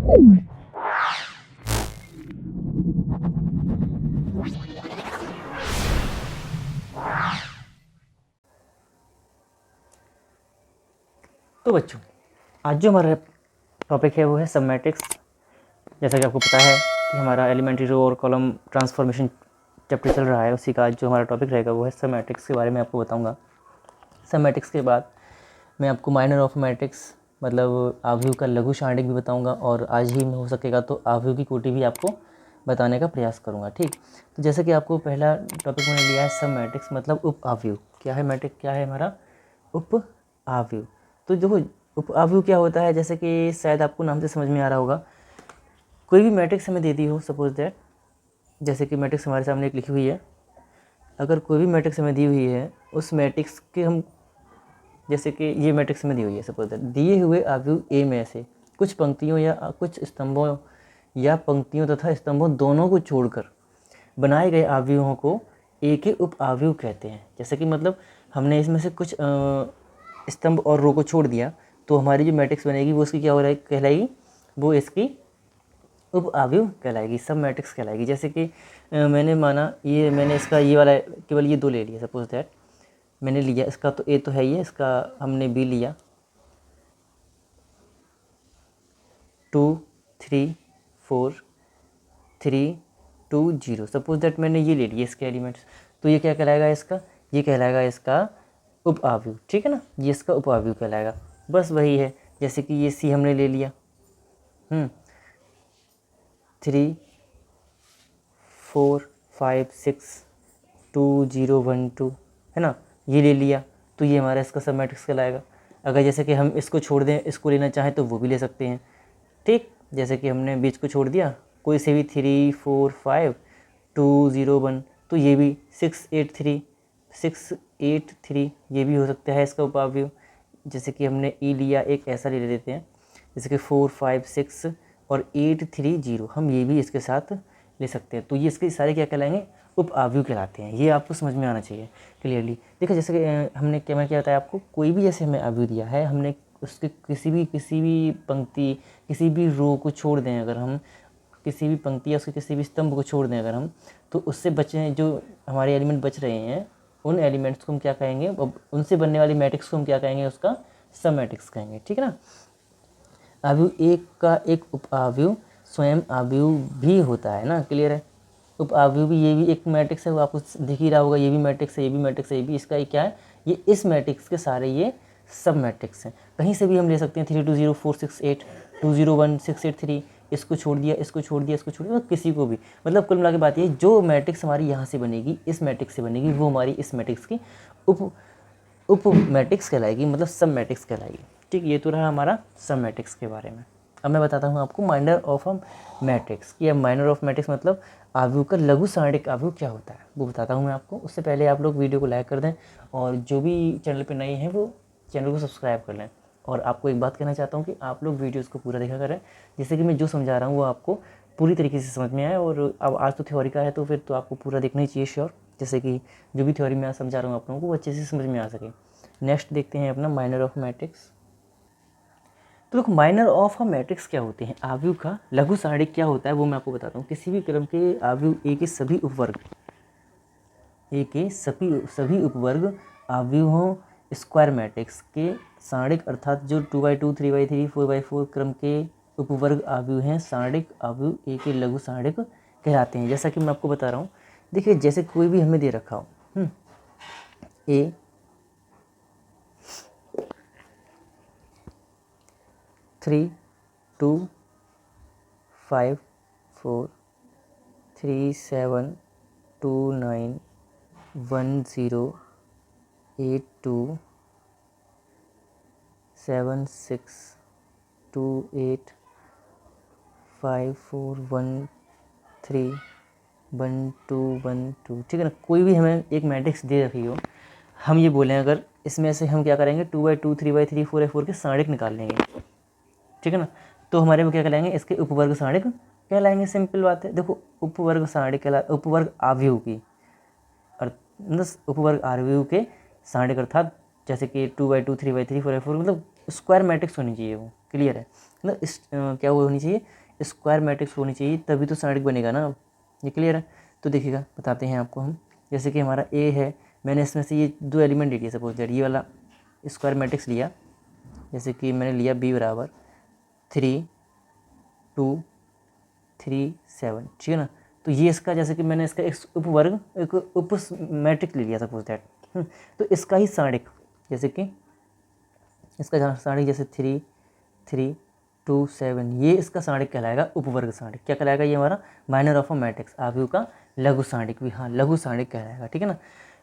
तो बच्चों, आज जो हमारा टॉपिक है वो है सब मैट्रिक्स। जैसा कि आपको पता है कि हमारा एलिमेंट्री रो और कॉलम ट्रांसफॉर्मेशन चैप्टर चल रहा है, उसी का आज जो हमारा टॉपिक रहेगा वो है सब मैट्रिक्स के बारे में आपको बताऊंगा। सब मैट्रिक्स के बाद मैं आपको माइनर ऑफ मैट्रिक्स मतलब आव्यूह का लघु शांडिक भी बताऊंगा, और आज ही में हो सकेगा तो आव्यूह की कोटि भी आपको बताने का प्रयास करूंगा। ठीक, तो जैसे कि आपको पहला टॉपिक मैंने लिया है सब मैट्रिक्स मतलब उप आव्यूह। क्या है मैट्रिक्स, क्या है हमारा उप आव्यूह। तो देखो उप आव्यूह क्या होता है, जैसे कि शायद आपको नाम से समझ में आ रहा होगा। कोई भी मैट्रिक्स हमें दे दी हो, सपोज दैट जैसे कि मैट्रिक्स हमारे सामने एक लिखी हुई है, अगर कोई भी मैट्रिक्स हमें दी हुई है, उस मैट्रिक्स के हम जैसे कि ये मैट्रिक्स में दी हुई है, सपोज दैट दिए हुए आव्यूह ए में से कुछ पंक्तियों या कुछ स्तंभों या पंक्तियों तथा स्तंभों दोनों को छोड़कर बनाए गए आव्यूहों को ए के उप आव्यूह कहते हैं। जैसे कि मतलब हमने इसमें से कुछ स्तंभ और रो को छोड़ दिया, तो हमारी जो मैट्रिक्स बनेगी वो उसकी क्या हो रहा है कहलाएगी, वो इसकी उप आव्यूह कहलाएगी, सब मैट्रिक्स कहलाएगी। जैसे कि मैंने माना ये मैंने इसका ये वाला केवल ये दो ले लिया, सपोज दैट मैंने लिया इसका तो ए तो है ही है, इसका हमने बी लिया 2 3 4 3 2 0, सपोज दैट मैंने ये ले लिया इसके एलिमेंट्स, तो ये क्या कहलाएगा इसका, ये कहलाएगा इसका उप आव्यूह। ठीक है ना, ये इसका उप आव्यूह कहलाएगा। बस वही है, जैसे कि ये सी हमने ले लिया 3 4 5 6 2 0 1 2 है ना, ये ले लिया, तो ये हमारा इसका सब मैट्रिक्स कहलाएगा। अगर जैसे कि हम इसको छोड़ दें, इसको लेना चाहें तो वो भी ले सकते हैं। ठीक, जैसे कि हमने बीच को छोड़ दिया, कोई से भी 3 4 5 2 0 1, तो ये भी 6 8 3 6 8 3 ये भी हो सकता है इसका उप आव्यूह। जैसे कि हमने ई लिया, एक ऐसा ले लेते हैं जैसे कि 4 5 6 और 8 3 0, हम ये भी इसके साथ ले सकते हैं। तो ये इसके सारे क्या कहलाएंगे, उप आव्यूह कहलाते हैं। ये आपको समझ में आना चाहिए क्लियरली। देखो जैसे कि हमने क्या बताया आपको, कोई भी जैसे हमें आव्यूह दिया है, हमने उसके किसी भी पंक्ति किसी भी रो को छोड़ दें, अगर हम किसी भी पंक्ति या उसके किसी भी स्तंभ को छोड़ दें अगर हम, तो उससे बचे जो हमारे एलिमेंट बच रहे हैं, उन एलिमेंट्स को हम क्या कहेंगे, उनसे बनने वाली मैट्रिक्स को हम क्या कहेंगे, उसका सब मैट्रिक्स कहेंगे। ठीक है ना। आव्यूह एक का एक उप आव्यूह स्वयं आव्यूह भी होता है ना, क्लियर है। उप आव्यूह भी, ये भी एक मैट्रिक्स है, वो आपको दिख ही रहा होगा, ये भी मैट्रिक्स है, ये भी मैट्रिक्स है, ये भी इसका क्या है, ये इस मैट्रिक्स के सारे ये सब मैट्रिक्स हैं। कहीं से भी हम ले सकते हैं 3 2 0 4 6 8 2 0 1 6 8 3, इसको छोड़ दिया, इसको छोड़ दिया, इसको छोड़ दिया, मतलब किसी को भी, मतलब कुल मिला के बात ये, जो मैट्रिक्स हमारी यहाँ से बनेगी, इस मैट्रिक्स से बनेगी, वो हमारी इस मैट्रिक्स की उप मैट्रिक्स कहलाएगी, मतलब सब मैट्रिक्स कहलाएगी। ठीक, ये तो रहा हमारा सब मैट्रिक्स के बारे में। अब मैं बताता हूँ आपको माइनर ऑफ अ मैट्रिक्स कि माइनर ऑफ मैट्रिक्स मतलब आव्यूह का लघु सारणिक आव्यूह क्या होता है, वो बताता हूँ मैं आपको। उससे पहले आप लोग वीडियो को लाइक कर दें, और जो भी चैनल पे नए हैं वो चैनल को सब्सक्राइब कर लें। और आपको एक बात कहना चाहता हूँ कि आप लोग वीडियोज़ को पूरा देखा करें, जिससे कि मैं जो समझा रहा हूँ वो आपको पूरी तरीके से समझ में आए। और अब आज तो थ्योरी का है, तो फिर तो आपको पूरा देखना ही चाहिए श्योर, जैसे कि जो भी थ्योरी मैं समझा रहा हूँ आप लोगों को वो अच्छे से समझ में आ सके। नेक्स्ट देखते हैं अपना माइनर ऑफ मैट्रिक्स। तो देखो माइनर ऑफ अ मैट्रिक्स क्या होते हैं, आव्यूह का लघु सारणिक क्या होता है वो मैं आपको बताता हूँ। किसी भी क्रम के आव्यूह ए के सभी उपवर्ग, ए के सभी उपवर्ग आव्यूहों स्क्वायर मैट्रिक्स के सारणिक, अर्थात जो 2x2 3x3 4x4 क्रम के उपवर्ग आव्यूह हैं, सारणिक आव्यूह ए के लघु सारणिक कहलाते हैं। जैसा कि मैं आपको बता रहा हूँ, देखिए जैसे कोई भी हमें दे रखा हो ए 3 2 5 4 3 7 2 9 1 0 8 2 7 6 2 8 5 4 1 3 1 2 1 2। ठीक है ना, कोई भी हमें एक मैट्रिक्स दे रखी हो, हम ये बोलें अगर इसमें से हम क्या करेंगे 2x2 3x3 4x4 के सारणिक निकाल लेंगे। ठीक है ना, तो हमारे में क्या कहलाएंगे, इसके उपवर्ग सारणिक कहलाएंगे। सिंपल बात है। देखो उपवर्ग सारणिक कहला, उपवर्ग आव्यूह की मतलब उपवर्ग आव्यूह के सारणिक, अर्थात जैसे कि 2x2 3x3 4x4 मतलब स्क्वायर मैट्रिक्स होनी चाहिए वो, क्लियर है ना। इस क्या वो होनी चाहिए, स्क्वायर मैट्रिक्स होनी चाहिए, तभी तो साइड बनेगा ना। ये क्लियर है। तो देखिएगा बताते हैं आपको हम, जैसे कि हमारा ए है, मैंने इसमें से ये 2 एलिमेंट ले लिया, सपोज दैट ये वाला स्क्वायर मैट्रिक्स लिया, जैसे कि मैंने लिया बी बराबर 3 2 3 7, ठीक है ना। तो ये इसका, जैसे कि मैंने इसका एक उपवर्ग, एक उप मैट्रिक्स ले लिया सपोज दैट। तो इसका ही साड़िक, जैसे कि इसका साड़िक जैसे 3 3 2 7, ये इसका साड़िक कहलाएगा, उपवर्ग साड़िक क्या कहलाएगा, ये हमारा माइनर ऑफ अ मैट्रिक्स, आव्यूह का लघु साड़िक भी, हाँ लघु साड़िक कहलाएगा, ठीक है ना।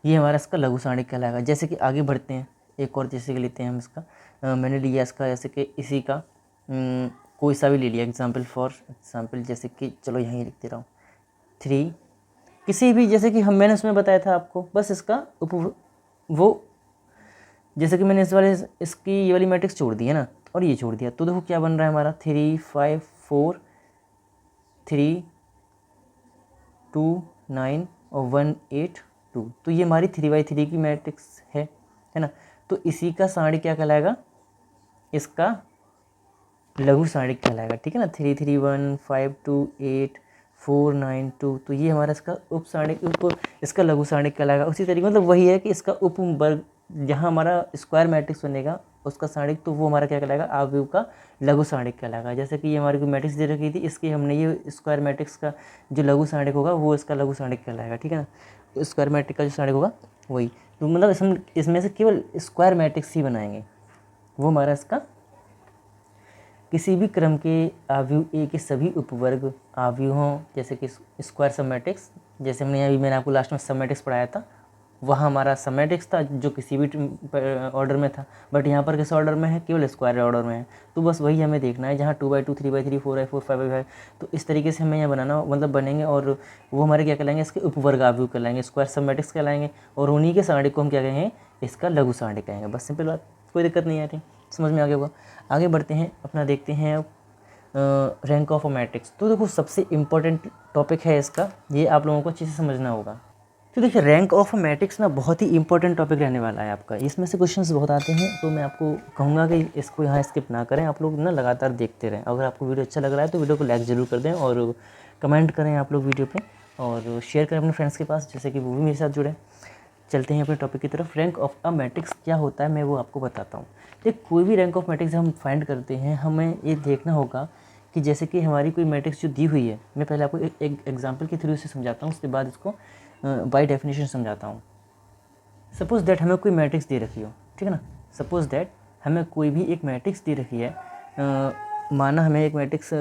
ये हमारा इसका लघु साड़िक कहलाएगा। जैसे कि आगे बढ़ते हैं, एक और जैसे कि लेते हैं हम इसका, मैंने लिया इसका जैसे कि इसी का कोई सा भी ले लिया एग्जाम्पल, फॉर एग्जाम्पल जैसे कि चलो यहीं लिख दे रहा हूँ 3, किसी भी, जैसे कि हम मैंने उसमें बताया था आपको, बस इसका वो जैसे कि मैंने इस वाले इसकी ये वाली मैट्रिक्स छोड़ दी है ना, और ये छोड़ दिया, तो देखो क्या बन रहा है हमारा 3 5 4 3 2 9 और 1 8 2। तो ये हमारी 3x3 की मैट्रिक्स है ना। तो इसी का साड़ी क्या कहलाएगा, इसका लघु साड़िक कहलाएगा, ठीक है ना। 3 3 1 5 2 8 4 9 2, तो ये हमारा इसका उप साड़िक, इसका लघु साड़िक कहलाएगा। उसी तरीके मतलब वही है कि इसका उप वर्ग, जहाँ हमारा स्क्वायर मैट्रिक्स बनेगा उसका साड़िक, तो वो हमारा क्या कहलाएगा, आव्यूह का लघु साड़िक कहलाएगा। जैसे कि ये हमारी कोई मैट्रिक्स दे रखी थी, इसकी हमने ये स्क्वायर मैट्रिक्स का जो लघु साड़िक होगा वो इसका लघु साड़िक कहलाएगा, ठीक है ना। स्क्वायर मैट्रिक्स का जो साड़िक होगा वही, तो मतलब इसमें से केवल स्क्वायर मैट्रिक्स ही बनाएंगे, वो हमारा इसका किसी भी क्रम के आव्यूह ए के सभी उपवर्ग आव्यूहों, जैसे कि स्क्वायर सब मैट्रिक्स, जैसे मैंने आपको लास्ट में सब मैट्रिक्स पढ़ाया था, वहाँ हमारा सब मैट्रिक्स था जो किसी भी ऑर्डर में था, बट यहाँ पर किस ऑर्डर में है, केवल स्क्वायर ऑर्डर में है। तो बस वही हमें देखना है, जहाँ 2x2 3x3 4x4 5x5, तो इस तरीके से हमें यहाँ बनाना, मतलब बनेंगे, और वो हमारे क्या कहलाएंगे, इसके उपवर्ग आव्यूह कहलाएंगे, स्क्वायर सब मैट्रिक्स कहलाएंगे, और उन्हीं के साड़िक को हम क्या कहेंगे, इसका लघु साड़िक कहेंगे। बस सिंपल बात, कोई दिक्कत नहीं आ रही, समझ में आ गया होगा। आगे बढ़ते हैं, अपना देखते हैं रैंक ऑफ अ मैट्रिक्स। तो देखो सबसे इम्पोर्टेंट टॉपिक है इसका, ये आप लोगों को अच्छे से समझना होगा। तो देखिए रैंक ऑफ अ मैट्रिक्स ना बहुत ही इंपॉर्टेंट टॉपिक रहने वाला है आपका, इसमें से क्वेश्चंस बहुत आते हैं, तो मैं आपको कहूँगा कि इसको यहाँ स्किप ना करें, आप लोग ना लगातार देखते रहें। अगर आपको वीडियो अच्छा लग रहा है तो वीडियो को लाइक ज़रूर कर दें, और कमेंट करें आप लोग वीडियो पे, और शेयर करें अपने फ्रेंड्स के पास, जैसे कि वो भी मेरे साथ जुड़े। चलते हैं अपने टॉपिक की तरफ। रैंक ऑफ अ मैट्रिक्स क्या होता है, मैं वो आपको बताता हूँ। देख, कोई भी रैंक ऑफ मैट्रिक्स हम फाइंड करते हैं, हमें ये देखना होगा कि जैसे कि हमारी कोई मैट्रिक्स जो दी हुई है, मैं पहले आपको एक एग्जाम्पल के थ्रू से समझाता हूँ, उसके बाद इसको बाय डेफिनेशन समझाता हूँ। सपोज दैट हमें कोई मैट्रिक्स दे रखी हो, ठीक है ना। सपोज दैट हमें कोई भी एक मैट्रिक्स दे रखी है, माना हमें एक मैट्रिक्स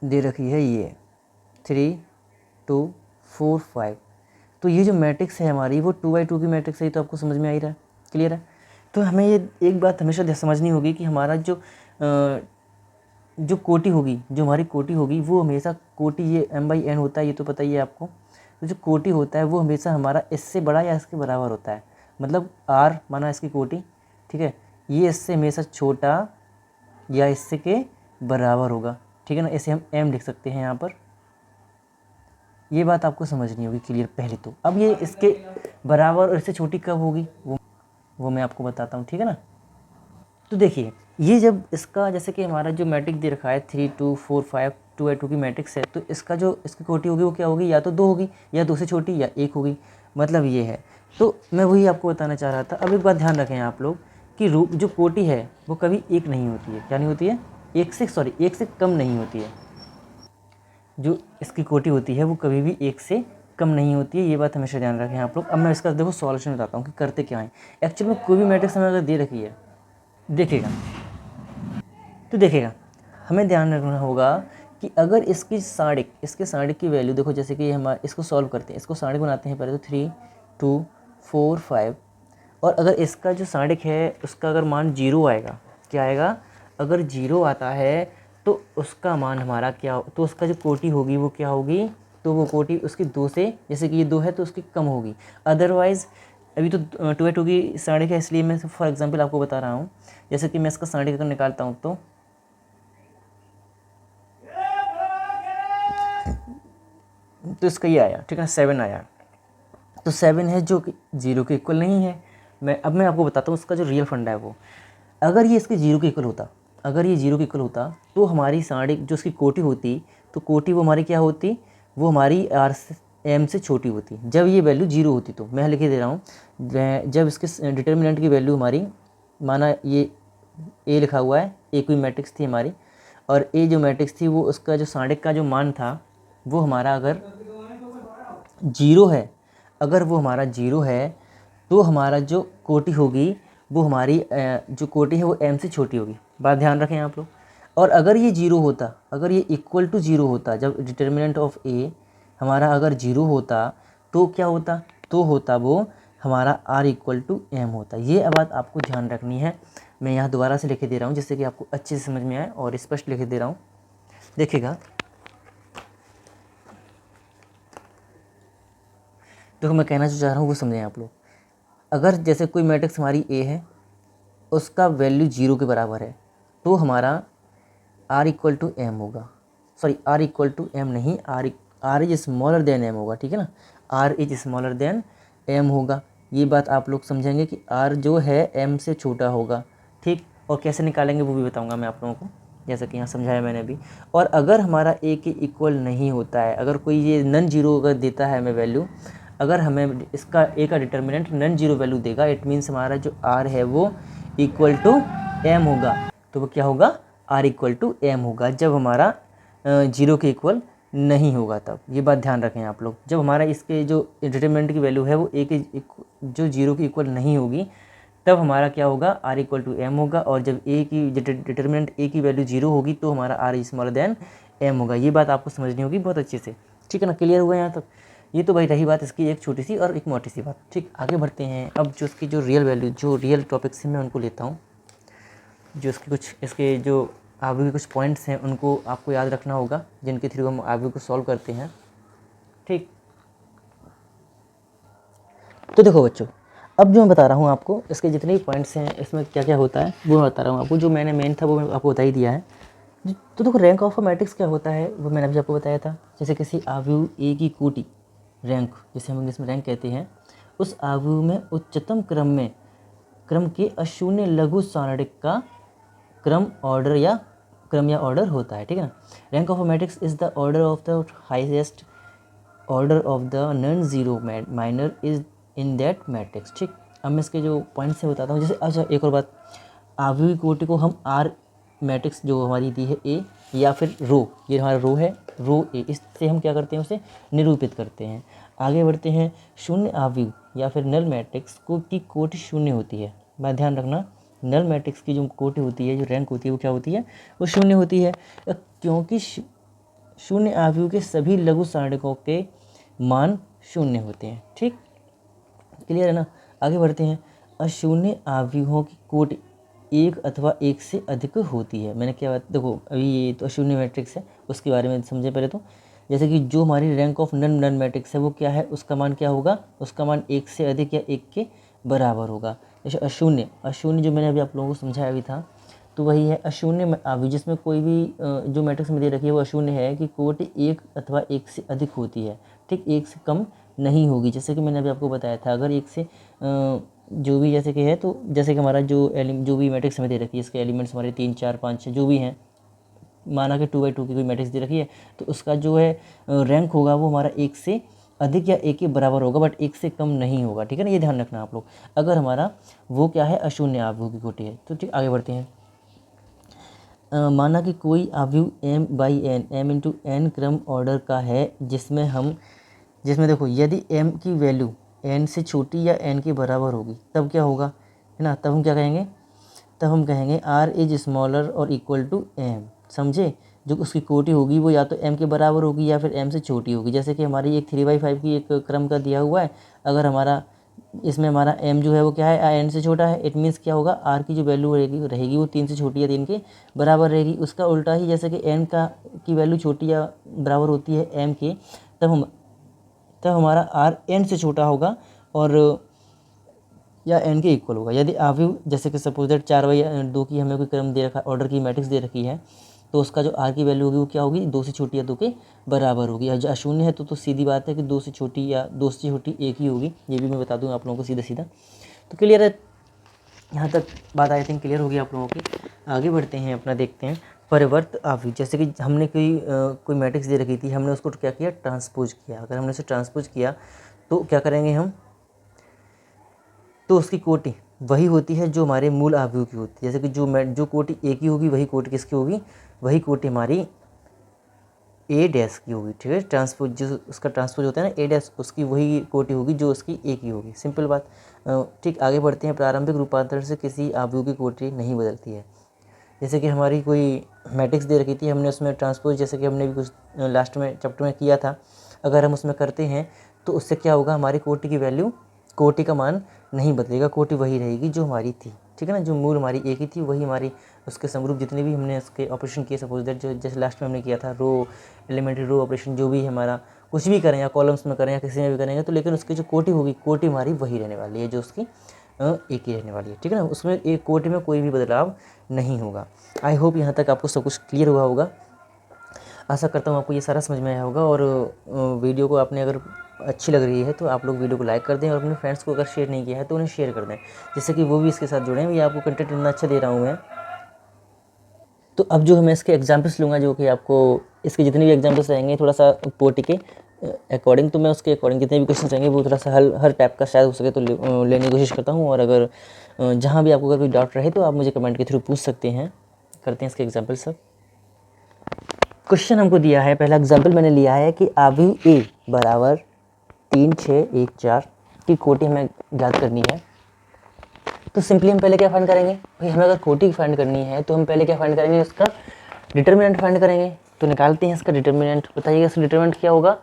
दे रखी है, ये 3 2 4 5। तो ये जो मैट्रिक्स है हमारी, वो 2x2 की मैट्रिक्स है, तो आपको समझ में आ ही रहा है, क्लियर है। तो हमें ये एक बात हमेशा समझनी होगी कि हमारा जो कोटि होगी, जो हमारी कोटि होगी, वो हमेशा कोटि, ये m/n होता है, ये तो पता ही है आपको। तो जो कोटि होता है वो हमेशा हमारा इससे बड़ा या इसके बराबर होता है, मतलब r माना इसकी कोटि, ठीक है, ये इससे हमेशा छोटा या इससे के बराबर होगा, ठीक है ना। इसे हम m लिख सकते हैं यहाँ पर, ये बात आपको समझनी होगी क्लियर पहले तो। अब ये इसके बराबर और इससे छोटी कब होगी, वो मैं आपको बताता हूँ, ठीक है ना। तो देखिए, ये जब इसका, जैसे कि हमारा जो मैट्रिक्स दे रखा है 3 2 4 5 2x2 की मैट्रिक्स है, तो इसका जो इसकी कोटि होगी वो क्या होगी, या तो 2 होगी, या 2 से छोटी, या 1 होगी, मतलब ये है। तो मैं वही आपको बताना चाह रहा था। अब एक बात ध्यान रखें आप लोग कि रूप जो कोटि है वो कभी 1 नहीं होती है, क्या नहीं होती है, 1 से कम नहीं होती है। जो इसकी कोटि होती है वो कभी भी 1 से कम नहीं होती है, ये बात हमेशा ध्यान रखें आप लोग। अब मैं इसका देखो सॉल्यूशन बताता हूँ कि करते क्या है। एक्चुअली में कोई भी मैट्रिक्स हमें अगर दे रखी है, देखिएगा, तो देखिएगा हमें ध्यान रखना होगा कि अगर इसकी साड़िक, इसके साड़िक की वैल्यू देखो, जैसे कि हम इसको सॉल्व करते हैं, इसको साड़िक बनाते हैं पहले तो 3 2 4 5, और अगर इसका जो साड़िक है उसका अगर मान 0 आएगा, क्या आएगा, अगर 0 आता है तो उसका मान हमारा क्या, तो उसका जो कोटि होगी वो क्या होगी, तो वो कोटि उसकी 2 से, जैसे कि ये 2 है तो उसकी कम होगी। अदरवाइज़ अभी तो 2x2 की साड़िक है, इसलिए मैं फॉर एग्जांपल आपको बता रहा हूँ। जैसे कि मैं इसका साड़िक अगर निकालता हूँ तो इसका ये आया, ठीक है, 7 आया। तो 7 है जो कि 0 के इक्वल नहीं है। मैं आपको बताता हूँ उसका जो रियल फंडा है वो। अगर ये इसके जीरो के इक्वल होता, अगर ये जीरो के इक्वल होता तो हमारी साढ़े जो उसकी कोटि होती, तो कोटि वो हमारी क्या होती, वो हमारी आर से एम से छोटी होती जब ये वैल्यू जीरो होती। तो मैं लिख दे रहा हूँ, जब इसके डिटर्मिनेंट की वैल्यू हमारी, माना ये ए लिखा हुआ है, ए कोई मैट्रिक्स थी हमारी, और ए जो मैट्रिक्स थी वो उसका जो साढ़े का जो मान था वो हमारा अगर जीरो है, अगर वो हमारा जीरो है तो हमारा जो कोटि होगी वो हमारी जो कोटि है वो एम से छोटी होगी। बात ध्यान रखें आप लोग। और अगर ये जीरो होता, अगर ये इक्वल टू जीरो होता, जब डिटर्मिनेंट ऑफ ए हमारा अगर जीरो होता तो क्या होता, तो होता वो हमारा आर इक्वल टू एम होता। ये बात आपको ध्यान रखनी है। मैं यहाँ दोबारा से लिख दे रहा हूँ जिससे कि आपको अच्छे से समझ में आए और स्पष्ट लिख दे रहा हूँ। देखिएगा, देखो मैं कहना जो चाह रहा हूँ वो समझें आप लोग। अगर जैसे कोई मैट्रिक्स हमारी ए है, उसका वैल्यू जीरो के बराबर है, तो हमारा आर इक्वल टू एम होगा। Sorry, r equal to m नहीं, r is smaller than m होगा, ठीक है ना। R is smaller than m होगा। ये बात आप लोग समझेंगे कि आर जो है एम से छोटा होगा, ठीक। और कैसे निकालेंगे वो भी बताऊंगा मैं आप लोगों को, जैसा कि यहाँ समझाया मैंने अभी। और अगर हमारा ए के इक्वल नहीं होता है, अगर कोई ये नन जीरो अगर देता है हमें वैल्यू, अगर हमें इसका ए का डिटर्मिनेंट नन जीरो वैल्यू देगा, इट मीन्स हमारा जो आर है वो इक्वल टू एम होगा। तो वो क्या होगा, आर इक्वल टू एम होगा जब हमारा जीरो के इक्वल नहीं होगा तब। ये बात ध्यान रखें आप लोग। जब हमारा इसके जो डिटर्मिनेंट की वैल्यू है वो ए के जो जीरो के इक्वल नहीं होगी, तब हमारा क्या होगा, आर इक्वल टू एम होगा। और जब ए की डिटर्मिनेंट ए की वैल्यू जीरो होगी तो हमारा आर स्मॉलर देन एम होगा। ये बात आपको समझनी होगी बहुत अच्छे से, ठीक है ना। क्लियर हुआ यहाँ तक। ये तो भाई रही बात इसकी एक छोटी सी और एक मोटी सी बात, ठीक। आगे बढ़ते हैं। अब जो इसकी जो रियल वैल्यू, जो रियल टॉपिक से मैं उनको लेता हूँ, जो इसके कुछ इसके जो आगे के कुछ पॉइंट्स हैं उनको आपको याद रखना होगा, जिनके थ्रू हम आगे को सॉल्व करते हैं, ठीक। तो देखो बच्चों, अब जो मैं बता रहा हूँ आपको, इसके जितने भी पॉइंट्स हैं इसमें क्या क्या होता है वो मैं बता रहा हूँ आपको। जो मैंने मेन था वो मैं आपको बता ही दिया है। तो देखो, रैंक ऑफ अ मैट्रिक्स क्या होता है वो मैंने अभी आपको बताया था। जैसे किसी आव्यूह ए की कोटि, रैंक जिसे हम इंग्लिश में रैंक कहते हैं, उस आव्यूह में उच्चतम क्रम के अशून्य लघु सारणिक का क्रम या ऑर्डर होता है, ठीक है ना। Rank of a matrix is the order of the highest order of the non zero minor is in that matrix, ठीक। अब मैं इसके जो पॉइंट्स से बताता हूँ। जैसे अच्छा एक और बात, आव्यूह कोटि को हम आर मैट्रिक्स जो हमारी दी है ए, या फिर रो, ये हमारा रो है, रो ए, इससे हम क्या करते हैं, उसे निरूपित करते हैं। आगे बढ़ते हैं। शून्य आव्यूह या फिर नल मैट्रिक्स की कोटि शून्य होती है। मैं ध्यान रखना, नल मैट्रिक्स की जो कोटि होती है, जो रैंक होती है, वो क्या होती है, वो शून्य होती है, क्योंकि शून्य आव्यूह के सभी लघु सारणिकों के मान शून्य होते हैं, ठीक। क्लियर है ना। आगे बढ़ते हैं। अशून्य आव्यूहों की कोटि एक अथवा एक से अधिक होती है। मैंने क्या बात, देखो अभी ये तो अशून्य मैट्रिक्स है, उसके बारे में समझे पहले तो। जैसे कि जो हमारी रैंक ऑफ नन मैट्रिक्स है वो क्या है, उसका मान क्या होगा, उसका मान एक से अधिक या एक के बराबर होगा। जैसे अशून्य जो मैंने अभी आप लोगों को समझाया भी था, तो वही है अशून्य आव्यूह, जिसमें कोई भी जो मैट्रिक्स में दे रखी है वो अशून्य है कि कोटि एक अथवा एक से अधिक होती है, ठीक, एक से कम नहीं होगी। जैसे कि मैंने अभी आपको बताया था, अगर एक से जो भी जैसे कि है, तो जैसे कि हमारा जो भी मैट्रिक्स हमें दे रखी है, इसके एलिमेंट्स हमारे 3 4 5 6 जो भी हैं, माना कि 2/2 की कोई मैट्रिक्स दे रखी है, तो उसका जो है रैंक होगा वो हमारा एक से अधिक या एक के बराबर होगा, बट एक से कम नहीं होगा, ठीक है ना। ये ध्यान रखना आप लोग। अगर हमारा वो क्या है, अशून्य आव्यूह की कोटि है, तो ठीक। आगे बढ़ते हैं। माना कि कोई आव्यूह m इंटू n क्रम ऑर्डर का है, जिसमें देखो, यदि m की वैल्यू n से छोटी या n के बराबर होगी, तब क्या होगा, है ना। तब हम क्या कहेंगे, तब हम कहेंगे r इज स्मॉलर और इक्वल टू m, समझे। जो उसकी कोटि होगी वो या तो m के बराबर होगी या फिर m से छोटी होगी। जैसे कि हमारी एक 3/5 की एक क्रम का दिया हुआ है, अगर हमारा इसमें हमारा m जो है वो क्या है, n से छोटा है, इट मीन्स क्या होगा, r की जो वैल्यू रहेगी वो 3 से छोटी या 3 के बराबर रहेगी। उसका उल्टा ही, जैसे कि n की वैल्यू छोटी या बराबर होती है m के, तब हमारा r n से छोटा होगा और या n के इक्वल होगा। यदि आव्यूह जैसे कि सपोज दैट 4/2 की हमें कोई क्रम दे रखा, ऑर्डर की मैट्रिक्स दे रखी है, तो उसका जो r की वैल्यू होगी वो क्या होगी, 2 से छोटी या 2 के बराबर होगी। और जो अशून्य है तो सीधी बात है कि 2 से छोटी या 2 से छोटी एक ही होगी। ये भी मैं बता दूँ आप लोगों को सीधा सीधा। तो क्लियर है। यहाँ तक बात आई थिंक क्लियर होगी आप लोगों की। आगे बढ़ते हैं, अपना देखते हैं परिवर्त आव्यूह। जैसे कि हमने कोई मैट्रिक्स दे रखी थी, हमने उसको क्या किया, ट्रांसपोज किया। अगर हमने उसे ट्रांसपोज किया तो क्या करेंगे हम, तो उसकी कोटि वही होती है जो हमारे मूल आव्यूह की होती है। जैसे कि जो कोटि ए की होगी वही कोटि किसकी होगी, वही कोटि हमारी ए डैश की होगी। ठीक है, ट्रांसपोज जो उसका ट्रांसपोज होता है ना ए डैश, उसकी वही कोटि होगी जो उसकी ए की होगी। सिंपल बात। ठीक, आगे बढ़ते हैं। प्रारंभिक रूपांतरण से किसी आव्यूह की कोटि नहीं बदलती है। जैसे कि हमारी कोई मैट्रिक्स दे रखी थी, हमने उसमें ट्रांसपोज, जैसे कि हमने भी कुछ लास्ट में चैप्टर में किया था, अगर हम उसमें करते हैं तो उससे क्या होगा, हमारी कोटि की वैल्यू, कोटि का मान नहीं बदलेगा, कोटि वही रहेगी जो हमारी थी। ठीक है ना, जो मूल हमारी ए की थी वही हमारी, उसके समरूप जितने भी हमने उसके ऑपरेशन किए, सपोज दैट जो जैसे लास्ट में हमने किया था रो, एलिमेंट्री रो ऑपरेशन, जो भी हमारा कुछ भी करें या कॉलम्स में करें या किसी में भी करेंगे, तो लेकिन उसकी जो कोटि होगी, कोटि हमारी वही रहने वाली है जो उसकी एक ही रहने वाली है। ठीक है ना, उसमें एक कोटि में कोई भी बदलाव नहीं होगा। आई होप यहाँ तक आपको सब कुछ क्लियर हुआ होगा। आशा करता हूँ आपको ये सारा समझ में आया होगा। और वीडियो को आपने अगर अच्छी लग रही है तो आप लोग वीडियो को लाइक कर दें, और अपने फ्रेंड्स को अगर शेयर नहीं किया है तो उन्हें शेयर कर दें, जिससे कि वो भी इसके साथ जुड़ें। ये आपको कंटेंट इतना अच्छा दे रहा हूँ मैं। तो अब जो मैं इसके एग्जाम्पल्स लूँगा, जो कि आपको इसके जितने भी एग्जाम्पल्स रहेंगे थोड़ा सा कोटि के अकॉर्डिंग, तो मैं उसके अकॉर्डिंग जितने भी क्वेश्चन रहेंगे वो थोड़ा सा हर टाइप का शायद हो सके तो लेने की कोशिश करता हूँ। और अगर जहाँ भी आपको अगर कोई डाउट रहे तो आप मुझे कमेंट के थ्रू पूछ सकते हैं। करते हैं इसके एग्जाम्पल सब। क्वेश्चन हमको दिया है, पहला एग्जाम्पल मैंने लिया है कि आव्यूह ए बराबर 3, 6, 1, 4 की कोटि हमें ज्ञात करनी है। तो सिंपली हम पहले क्या फाइंड करेंगे भाई, हमें अगर कोटि फाइंड करनी है तो हम पहले क्या फाइंड करेंगे, उसका डिटर्मिनेंट फाइंड करेंगे। तो निकालते हैं इसका डिटर्मिनेंट। बताइएगा इसका डिटर्मिनेंट क्या होगा।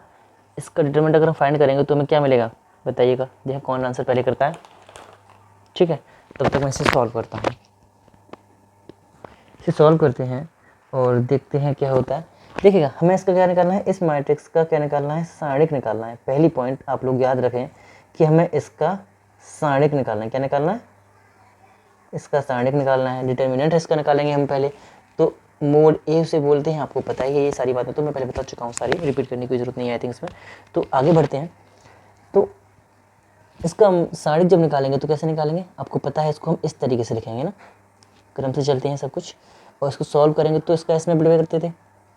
इसका डिटर्मिनेंट अगर हम फाइंड करेंगे तो हमें क्या मिलेगा, बताइएगा। देखिए कौन आंसर पहले करता है। ठीक है, तब तक मैं इसे सॉल्व करता हूँ। इसे सॉल्व करते हैं और देखते हैं क्या होता है। देखिएगा, हमें इसका क्या निकालना है, इस मैट्रिक्स का क्या निकालना है, सारणिक निकालना है। पहली पॉइंट आप लोग याद रखें कि हमें इसका सारणिक निकालना है। क्या निकालना है, इसका सारणिक निकालना है। डिटर्मिनेंट इसका निकालेंगे हम पहले। तो मोड ए से बोलते हैं, आपको पता ही है ये सारी बातें, तो मैं पहले बता चुका हूँ, सारी रिपीट करने की जरूरत नहीं है आई थिंक इसमें। तो आगे बढ़ते हैं। तो इसका हम सारणिक जब निकालेंगे तो कैसे निकालेंगे, आपको पता है। इसको हम इस तरीके से लिखेंगे ना, क्रम से चलते हैं सब कुछ। और इसको सॉल्व करेंगे तो इसका इसमें मल्टीप्लाई करते थे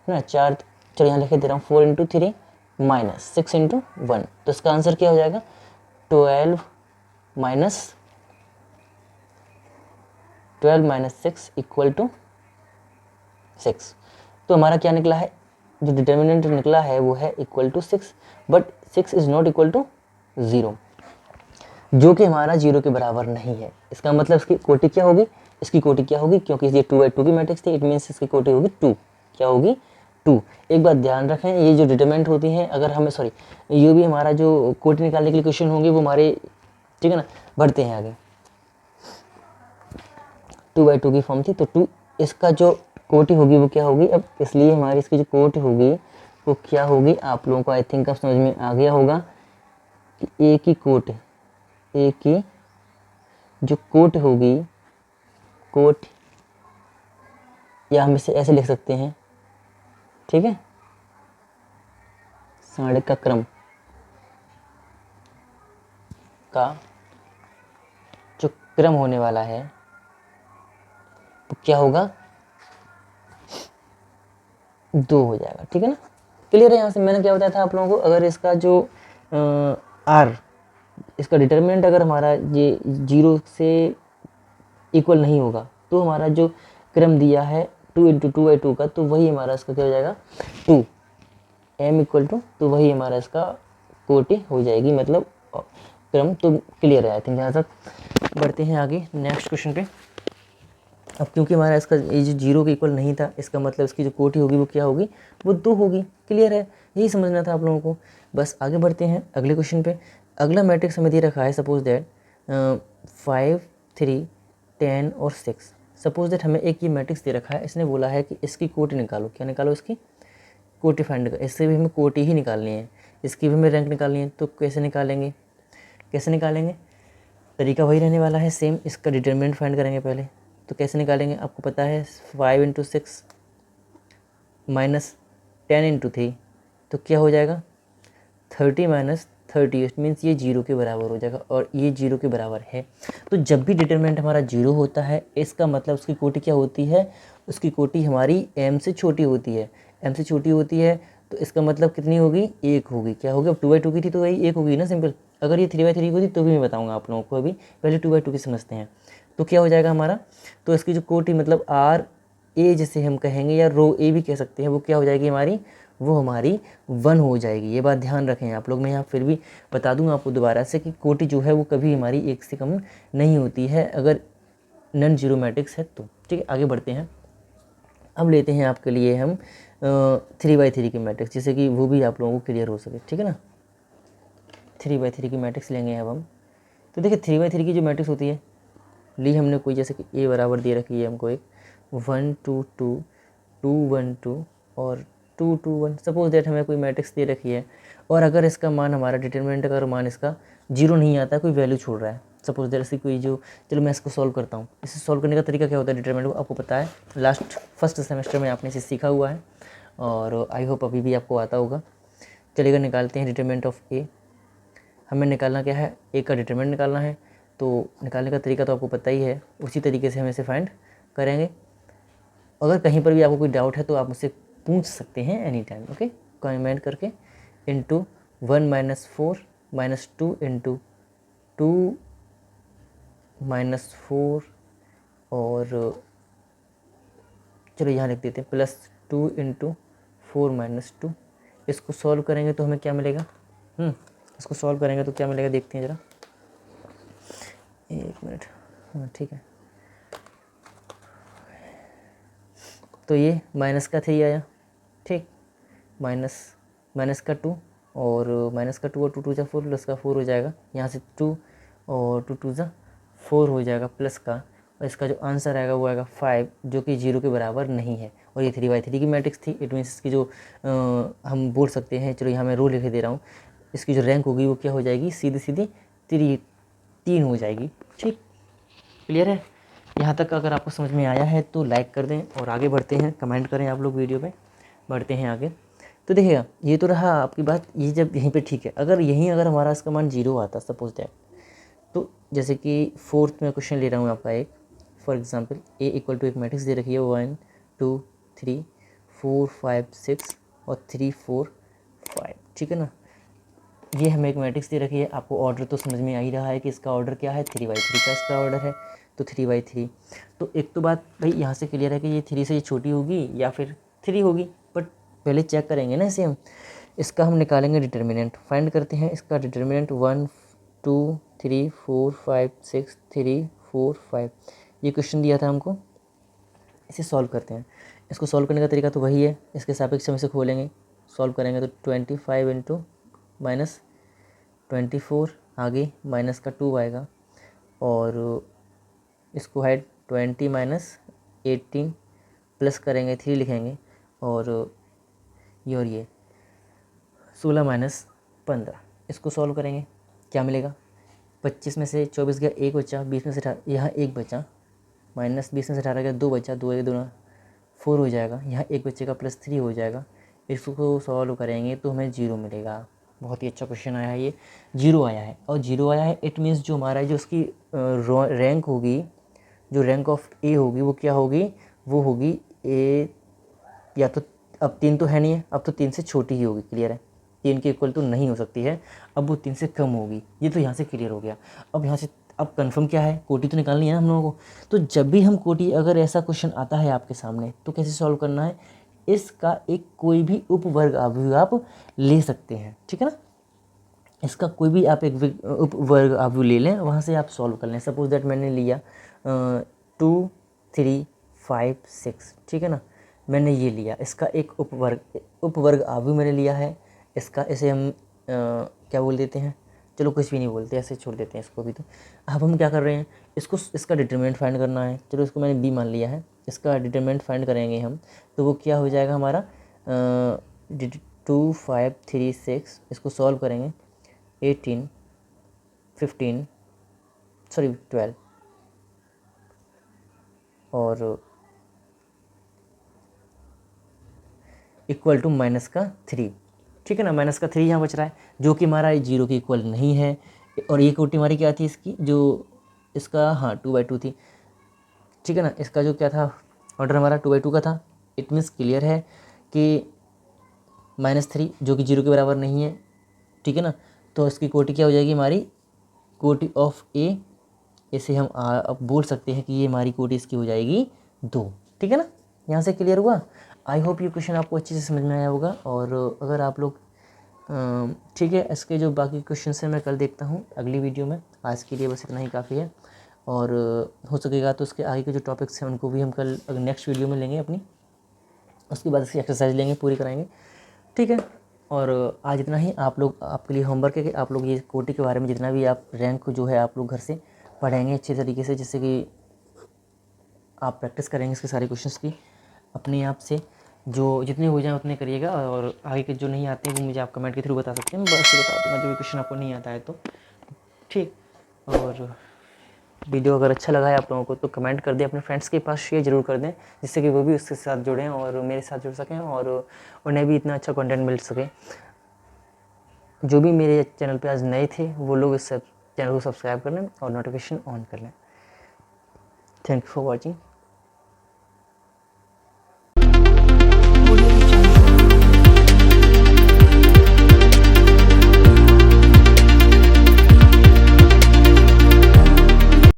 ना, 4, चलो यहाँ लिखे दे रहा हूँ, 4 × 3 माइनस 6 × 1। तो इसका आंसर क्या हो जाएगा, 12 माइनस 6 इक्वल टू 6। तो हमारा क्या निकला है, जो डिटर्मिनेंट निकला है वो है equal to 6, but 6 is not equal to 0, जो कि हमारा 0 के बराबर नहीं है। इसका मतलब इसकी कोटि क्या होगी, इसकी कोटि क्या होगी, क्योंकि ये 2/2 की मैट्रिक्स थी, इट मीन्स इसकी कोटि होगी 2। क्या होगी, 2। एक बात ध्यान रखें, ये जो डिटर्मिनेंट होती है, अगर हमें ये भी हमारा जो कोटि निकालने के लिए क्वेश्चन होंगे वो हमारे, ठीक है ना। बढ़ते हैं आगे। 2/2 की फॉर्म थी, तो 2 इसका जो कोटि होगी वो क्या होगी। अब इसलिए हमारी इसकी जो कोटि होगी वो क्या होगी, आप लोगों को आई थिंक अब समझ में आ गया होगा कि ए की कोटि, ए की जो कोट होगी, कोट, या हम इसे ऐसे लिख सकते हैं, ठीक है, सारणिक का क्रम का जो क्रम होने वाला है वो क्या होगा, 2 हो जाएगा। ठीक है ना, क्लियर है। यहाँ से मैंने क्या बताया था आप लोगों को, अगर इसका जो आर, इसका डिटर्मिनेंट अगर हमारा ये 0 से इक्वल नहीं होगा तो हमारा जो क्रम दिया है 2 × 2/2 का, तो वही हमारा इसका क्या हो जाएगा, 2 m इक्वल टू, तो वही हमारा इसका कोटि हो जाएगी, मतलब क्रम। तो क्लियर है आई थिंक। यहाँ तक बढ़ते हैं आगे नेक्स्ट क्वेश्चन पे। अब क्योंकि हमारा इसका ये जो 0 के इक्वल नहीं था, इसका मतलब इसकी जो कोटि होगी वो क्या होगी, वो 2 होगी। क्लियर है, यही समझना था आप लोगों को। बस आगे बढ़ते हैं अगले क्वेश्चन पे। अगला मैट्रिक्स हमें दे रखा है, सपोज दैट 5, 3, 10 और 6। सपोज दैट हमें एक ये मैट्रिक्स दे रखा है, इसने बोला है कि इसकी कोटि निकालो। क्या निकालो, इसकी कोटि फाइंड कर। इससे भी हमें कोटि ही निकालनी है, इसकी भी हमें रैंक निकालनी है। तो कैसे निकालेंगे, कैसे निकालेंगे, तरीका वही रहने वाला है सेम। इसका डिटर्मिनेंट फाइंड करेंगे पहले। तो कैसे निकालेंगे, आपको पता है 5 × 6 माइनस 10 × 3, तो क्या हो जाएगा 30 माइनस 30, इट मीन्स ये 0 के बराबर हो जाएगा और ये 0 के बराबर है। तो जब भी डिटरमिनेंट हमारा 0 होता है इसका मतलब उसकी कोटि क्या होती है, उसकी कोटि हमारी m से छोटी होती है। m से छोटी होती है तो इसका मतलब कितनी होगी, 1 होगी। क्या होगी, अब 2/2 की थी तो वही 1 होगी ना, सिंपल। अगर ये 3/3 होती तो भी मैं बताऊँगा आप लोगों को, अभी पहले 2/2 की समझते हैं। तो क्या हो जाएगा हमारा, तो इसकी जो कोटि मतलब आर ए जिसे हम कहेंगे या रो ए भी कह सकते हैं, वो क्या हो जाएगी हमारी, वो हमारी 1 हो जाएगी। ये बात ध्यान रखें आप लोग। मैं यहाँ फिर भी बता दूंगा आपको दोबारा से कि कोटि जो है वो कभी हमारी 1 से कम नहीं होती है अगर नॉन जीरो मैट्रिक्स है तो। ठीक है, आगे बढ़ते हैं। अब लेते हैं आपके लिए हम 3/3 की मैट्रिक्स, जिससे कि वो भी आप लोगों को क्लियर हो सके। ठीक है ना, 3/3 की मैट्रिक्स लेंगे अब हम। तो देखिए 3/3 की जो मैट्रिक्स होती है, ली हमने कोई, जैसे कि ए बराबर दे रखी है हमको एक 1 2 2 2 1 2 और 2 2 1, सपोज दैट हमें कोई मैट्रिक्स दे रखी है और अगर इसका मान हमारा डिटरमिनेंट का मान इसका 0 नहीं आता, कोई वैल्यू छोड़ रहा है, सपोज दैट ऐसी कोई जो, चलो मैं इसको सॉल्व करता हूँ। इसे सॉल्व करने का तरीका क्या होता है डिटरमिनेंट को आपको पता है, फर्स्ट सेमेस्टर में आपने इसे सीखा हुआ है और आई होप अभी भी आपको आता होगा। चलिएगा निकालते हैं डिटरमिनेंट ऑफ ए। हमें निकालना क्या है, ए का डिटरमिनेंट निकालना है। तो निकालने का तरीका तो आपको पता ही है, उसी तरीके से हम इसे फाइंड करेंगे। अगर कहीं पर भी आपको कोई डाउट है तो आप मुझसे पूछ सकते हैं एनी टाइम। ओके, कमेंट करके इंटू 1 - 4 - 2 इंटू 2 - 4 और चलो यहाँ लिख देते हैं +2 इंटू 4 - 2। इसको सॉल्व करेंगे तो हमें क्या मिलेगा, इसको सॉल्व करेंगे तो क्या मिलेगा देखते हैं ज़रा, 1 मिनट। हाँ ठीक है, तो ये माइनस का 3 आया, ठीक, माइनस का 2 और माइनस का 2 और 2 2 जा 4 प्लस का 4 हो जाएगा। यहाँ से 2 और 2 2 जा 4 हो जाएगा प्लस का, और इसका जो आंसर आएगा वो आएगा 5, जो कि 0 के बराबर नहीं है। और ये 3/3 की मैट्रिक्स थी, इट मीन्स इसकी जो हम बोल सकते हैं, चलो यहाँ मैं रो लिख दे रहा हूँ, इसकी जो रैंक होगी वो क्या हो जाएगी, सीधी सीधी 3 हो जाएगी। ठीक, क्लियर है। यहाँ तक अगर आपको समझ में आया है तो लाइक कर दें और आगे बढ़ते हैं, कमेंट करें आप लोग वीडियो पे, बढ़ते हैं आगे। तो देखिएगा ये तो रहा आपकी बात, ये जब यहीं पे ठीक है। अगर यहीं अगर हमारा इसका मान 0 आता सपोज दैट, तो जैसे कि 4th में क्वेश्चन ले रहा हूँ आपका एक, for example A equal to एक मैट्रिक्स दे रखी है 1 2 3 4 5 6 और 3 4 5, ठीक है ना। ये हमें एक मैट्रिक्स दे रखी है, आपको ऑर्डर तो समझ में आ ही रहा है कि इसका ऑर्डर क्या है, 3/3 का इसका ऑर्डर है, तो 3/3। तो एक तो बात भाई यहाँ से क्लियर है कि ये 3 से ये छोटी होगी या फिर 3 होगी, बट पहले चेक करेंगे ना इसे हम। इसका हम निकालेंगे डिटर्मिनेंट, फाइंड करते हैं इसका डिटर्मिनेंट 1 2 3 4 5 6 3 4 5, ये क्वेश्चन दिया था हमको। इसे सॉल्व करते हैं। इसको सॉल्व करने का तरीका तो वही है, इसके सापेक्ष हम इसे खोलेंगे, सॉल्व करेंगे तो 25 इंटू -24, आगे माइनस का 2 आएगा और इसको है 20 - 18 प्लस करेंगे 3 लिखेंगे और ये 16 - 15, इसको सॉल्व करेंगे क्या मिलेगा, 25 में से 24 गया 1 बचा, 20 में से 18 यहाँ 1 बचा, माइनस 20 में से 18 गया 2 बचा, 2 1 2 4 हो जाएगा, यहाँ 1 बचेगा +3 हो जाएगा। इसको सॉल्व करेंगे तो हमें 0 मिलेगा। बहुत ही अच्छा क्वेश्चन आया है, ये 0 आया है। और 0 आया है इट मीन्स जो हमारा जो उसकी रैंक होगी, जो रैंक ऑफ ए होगी वो क्या होगी, वो होगी ए, या तो अब 3 तो है नहीं है, अब तो 3 से छोटी ही होगी, क्लियर है, 3 के इक्वल तो नहीं हो सकती है, अब वो 3 से कम होगी। ये तो यहाँ से क्लियर हो गया। अब यहाँ से अब कंफर्म क्या है, कोटि तो निकालनी है ना हम लोगों को। तो जब भी हम कोटि, अगर ऐसा क्वेश्चन आता है आपके सामने तो कैसे सॉल्व करना है, इसका एक कोई भी उपवर्ग अवयव आप ले सकते हैं, ठीक है ना। इसका कोई भी आप एक उपवर्ग अवयव ले लें, वहाँ से आप सॉल्व कर लें। सपोज दैट मैंने लिया 2 3 5 6, ठीक है ना, मैंने ये लिया, इसका एक उपवर्ग अवयव मैंने लिया है इसका। इसे हम क्या बोल देते हैं, चलो कुछ भी नहीं बोलते, ऐसे छोड़ देते हैं इसको भी। तो अब हम क्या कर रहे हैं, इसका डिटरमिनेंट फाइंड करना है। चलो इसको मैंने बी मान लिया है, इसका डिटरमिनेंट फाइंड करेंगे हम, तो वो क्या हो जाएगा हमारा 2 5 3 6, इसको सॉल्व करेंगे 18 15 सॉरी 12 और इक्वल टू माइनस का 3, ठीक है ना। माइनस का 3 यहाँ बच रहा है जो कि हमारा 0 के इक्वल नहीं है। और ये कोटी हमारी क्या थी इसकी, जो इसका हाँ 2/2 थी, ठीक है ना। इसका जो क्या था ऑर्डर हमारा 2/2 का था। इट मीन्स क्लियर है कि -3 जो कि 0 के बराबर नहीं है, ठीक है ना। तो इसकी कोटि क्या हो जाएगी हमारी, कोटि ऑफ ए, इसे हम अब बोल सकते हैं कि ये हमारी कोटि इसकी हो जाएगी 2, ठीक है ना। यहाँ से क्लियर हुआ। आई होप ये क्वेश्चन आपको अच्छे से समझ में आया होगा। और अगर आप लोग ठीक है, इसके जो बाकी क्वेश्चन हैं मैं कल देखता हूँ अगली वीडियो में। आज के लिए बस इतना ही काफ़ी है। और हो सकेगा तो उसके आगे के जो टॉपिक्स हैं उनको भी हम कल नेक्स्ट वीडियो में लेंगे अपनी, उसके बाद इसकी एक्सरसाइज लेंगे, पूरी कराएंगे, ठीक है। और आज इतना ही। आप लोग, आपके लिए होमवर्क है कि आप लोग ये कोटि के बारे में जितना भी आप रैंक जो है आप लोग घर से पढ़ेंगे अच्छे तरीके से, जिससे कि आप प्रैक्टिस करेंगे इसके सारे क्वेश्चंस की अपने आप से। जो जितने हो जाए उतने करिएगा। और आगे के जो नहीं आते हैं वो मुझे आप कमेंट के थ्रू बता सकते हैं, मैं बस बता दूँगा जो भी क्वेश्चन आपको नहीं आता है तो, ठीक। और वीडियो अगर अच्छा लगा है आप लोगों को तो कमेंट कर दें, अपने फ्रेंड्स के पास शेयर ज़रूर कर दें, जिससे कि वो भी उसके साथ जुड़ें और मेरे साथ जुड़ सकें और उन्हें भी इतना अच्छा कंटेंट मिल सके। जो भी मेरे चैनल पे आज नए थे वो लोग इस चैनल को सब्सक्राइब कर लें और नोटिफिकेशन ऑन कर लें। Thank you for watching.